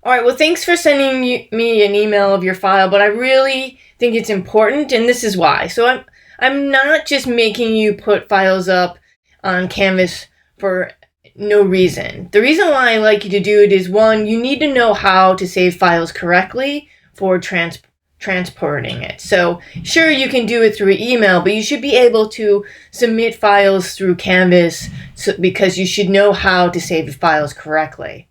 All right, well, thanks for sending me an email of your file, but I really think it's important, and this is why. So I'm not just making you put files up on Canvas for no reason. The reason why I like you to do it is, one, you need to know how to save files correctly for transporting it. So sure, you can do it through email, but you should be able to submit files through Canvas because you should know how to save the files correctly.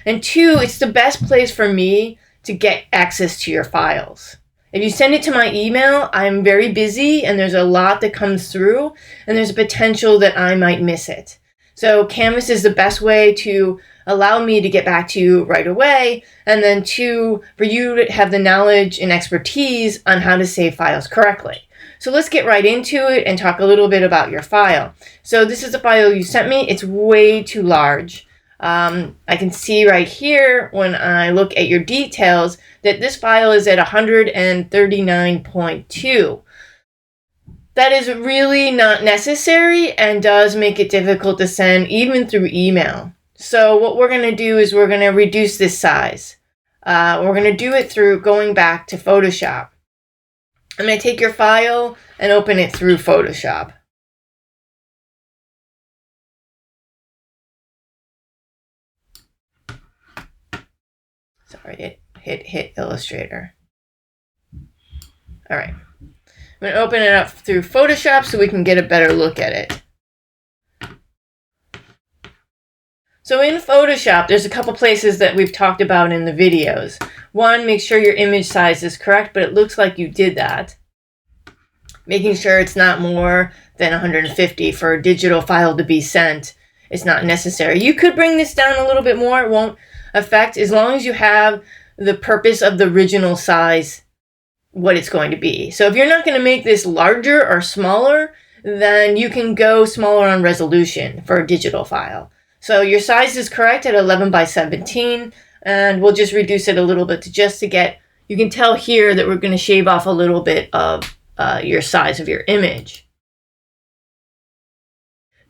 And two, it's the best place for me to get access to your files. If you send it to my email, I'm very busy and there's a lot that comes through and there's a potential that I might miss it. So Canvas is the best way to allow me to get back to you right away, and then two, for you to have the knowledge and expertise on how to save files correctly. So let's get right into it and talk a little bit about your file. So this is the file you sent me. It's way too large. I can see right here when I look at your details that this file is at 139.2. That is really not necessary and does make it difficult to send even through email. So what we're going to do is we're going to reduce this size. We're going to do it through going back to Photoshop. I'm going to take your file and open it through Photoshop. Sorry, it hit Illustrator. All right. I'm going to open it up through Photoshop so we can get a better look at it. So in Photoshop, there's a couple places that we've talked about in the videos. One, make sure your image size is correct, but it looks like you did that. Making sure it's not more than 150 for a digital file to be sent is not necessary. You could bring this down a little bit more. It won't affect, as long as you have the purpose of the original size, what it's going to be. So if you're not going to make this larger or smaller, then you can go smaller on resolution for a digital file. So your size is correct at 11 by 17, and we'll just reduce it a little bit to get, you can tell here that we're going to shave off a little bit of your size of your image.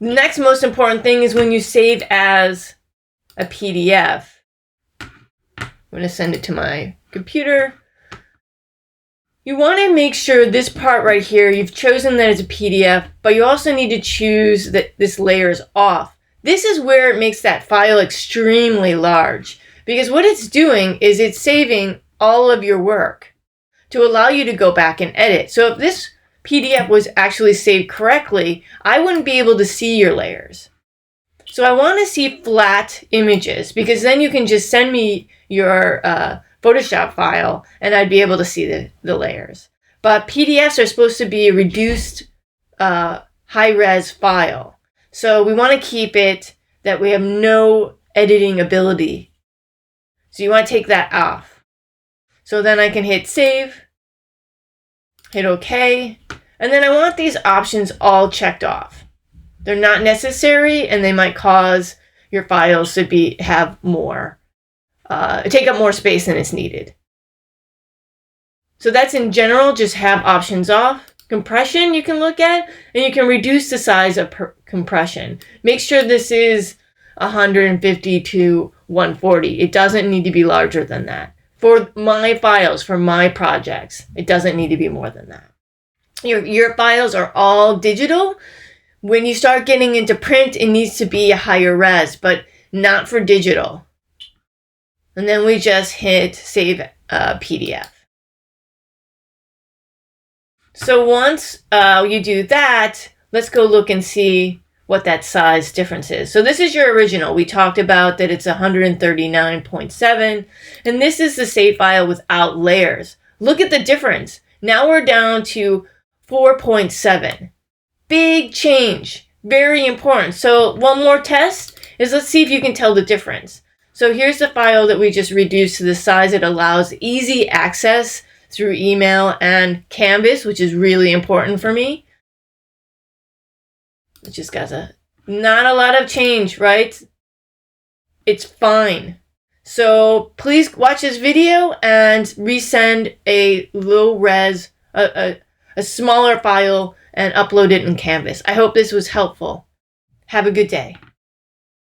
The next most important thing is when you save as a PDF. I'm going to send it to my computer. You want to make sure this part right here, you've chosen that it's a PDF, but you also need to choose that this layer is off. This is where it makes that file extremely large, because what it's doing is it's saving all of your work to allow you to go back and edit. So if this PDF was actually saved correctly, I wouldn't be able to see your layers. So I want to see flat images, because then you can just send me your Photoshop file and I'd be able to see the layers. But PDFs are supposed to be a reduced high-res file. So we want to keep it that we have no editing ability. So you want to take that off. So then I can hit save, hit OK, and then I want these options all checked off. They're not necessary and they might cause your files to have more, take up more space than is needed. So that's in general, just have options off. Compression you can look at, and you can reduce the size of compression. Make sure this is 150 to 140. It doesn't need to be larger than that. For my files, for my projects, it doesn't need to be more than that. Your files are all digital. When you start getting into print, it needs to be a higher res, but not for digital. And then we just hit save PDF. So once you do that, let's go look and see what that size difference is. So this is your original. We talked about that it's 139.7, and this is the save file without layers. Look at the difference. Now we're down to 4.7. Big change. Very important. So one more test is let's see if you can tell the difference. So here's the file that we just reduced to the size it allows easy access through email and Canvas, which is really important for me. It just got not a lot of change, right? It's fine. So please watch this video and resend a low res, a smaller file and upload it in Canvas. I hope this was helpful. Have a good day.